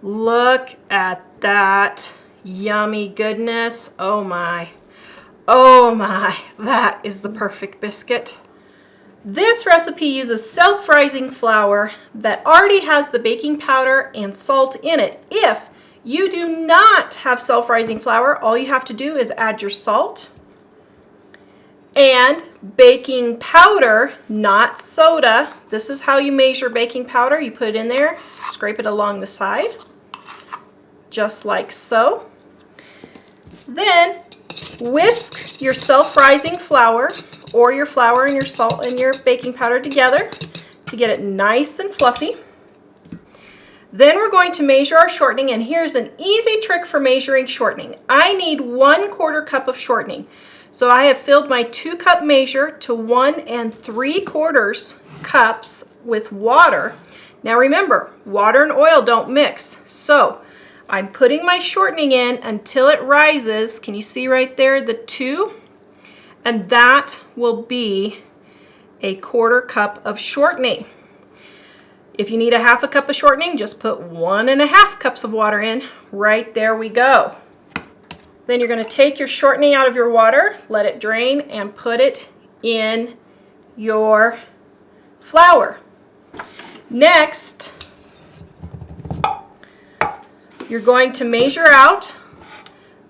Look at that yummy goodness. Oh my. Oh my, that is the perfect biscuit. This recipe uses self-rising flour that already has the baking powder and salt in it. If you do not have self-rising flour, all you have to do is add your salt and baking powder, not soda. This is how you measure baking powder. You put it in there, scrape it along the side, just like so. Then whisk your self-rising flour or your flour and your salt and your baking powder together to get it nice and fluffy. Then we're going to measure our shortening, and here's an easy trick for measuring shortening. I need 1/4 cup of shortening. So I have filled my 2-cup measure to 1 3/4 cups with water. Now remember, water and oil don't mix. So I'm putting my shortening in until it rises. Can you see right there the 2? And that will be a 1/4 cup of shortening. If you need a 1/2 cup of shortening, just put 1 1/2 cups of water in. Right there we go. Then you're going to take your shortening out of your water, let it drain, and put it in your flour. Next, you're going to measure out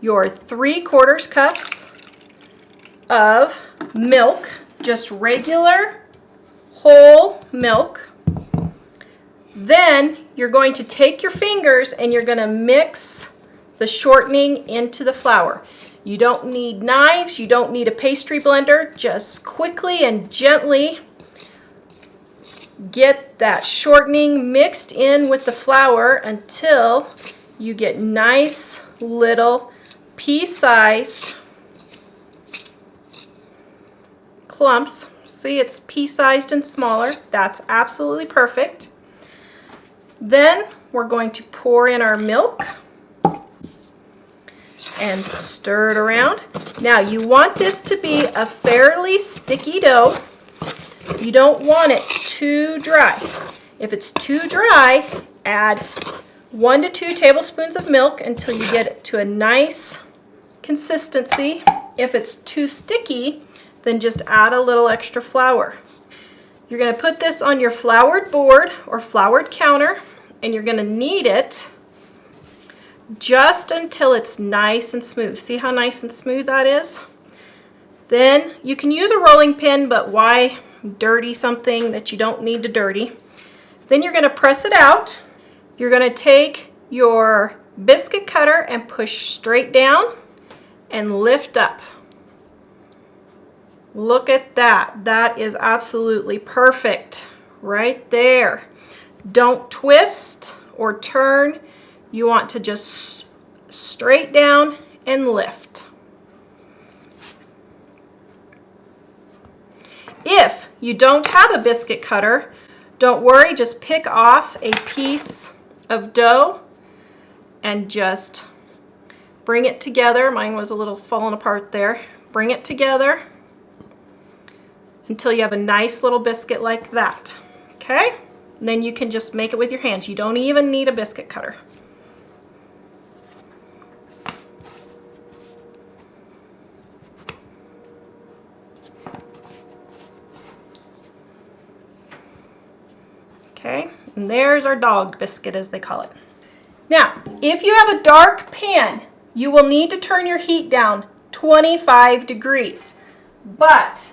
your 3/4 cups of milk, just regular whole milk. Then you're going to take your fingers and you're going to mix the shortening into the flour. You don't need knives, you don't need a pastry blender, just quickly and gently get that shortening mixed in with the flour until you get nice little pea-sized clumps. See, it's pea-sized and smaller. That's absolutely perfect. Then we're going to pour in our milk and stir it around. Now you want this to be a fairly sticky dough. You don't want it too dry. If it's too dry, add 1 to 2 tablespoons of milk until you get it to a nice consistency. If it's too sticky, then just add a little extra flour. You're going to put this on your floured board or floured counter, and you're going to knead it just until it's nice and smooth. See how nice and smooth that is? Then you can use a rolling pin, but why dirty something that you don't need to dirty? Then you're going to press it out. You're going to take your biscuit cutter and push straight down and lift up. Look at that. That is absolutely perfect right there. Don't twist or turn. You want to just straight down and lift. If you don't have a biscuit cutter, don't worry, just pick off a piece of dough and just bring it together. Mine was a little falling apart there. Bring it together until you have a nice little biscuit like that. Okay? And then you can just make it with your hands. You don't even need a biscuit cutter. Okay, and there's our dog biscuit, as they call it. Now, if you have a dark pan, you will need to turn your heat down 25 degrees. But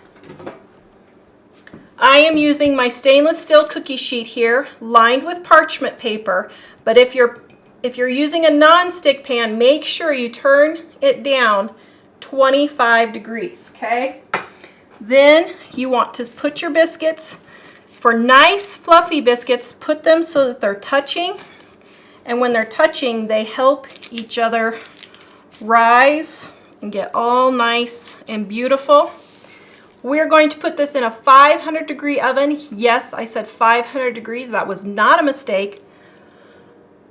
I am using my stainless steel cookie sheet here, lined with parchment paper. But if you're using a non-stick pan, make sure you turn it down 25 degrees, okay? Then you want to put your biscuits, for nice fluffy biscuits, put them so that they're touching. And when they're touching, they help each other rise and get all nice and beautiful. We're going to put this in a 500-degree oven. Yes, I said 500 degrees. That was not a mistake.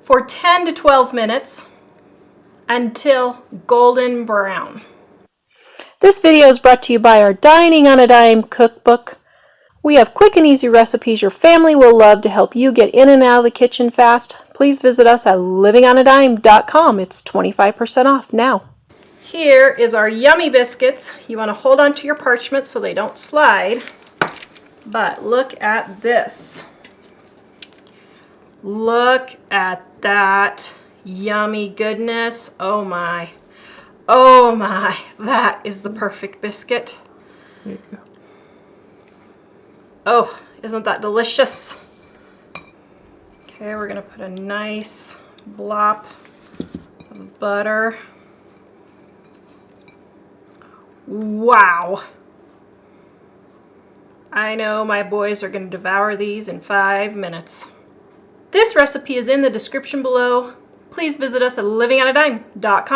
For 10 to 12 minutes until golden brown. This video is brought to you by our Dining on a Dime cookbook. We have quick and easy recipes your family will love to help you get in and out of the kitchen fast. please visit us at livingonadime.com. It's 25% off now. Here is our yummy biscuits. You want to hold on to your parchment so they don't slide. But look at this. Look at that yummy goodness. Oh my. Oh my. That is the perfect biscuit. There you go. Oh, isn't that delicious? Okay, we're going to put a nice blop of butter. Wow. I know my boys are going to devour these in 5 minutes. This recipe is in the description below. Please visit us at livingonadime.com.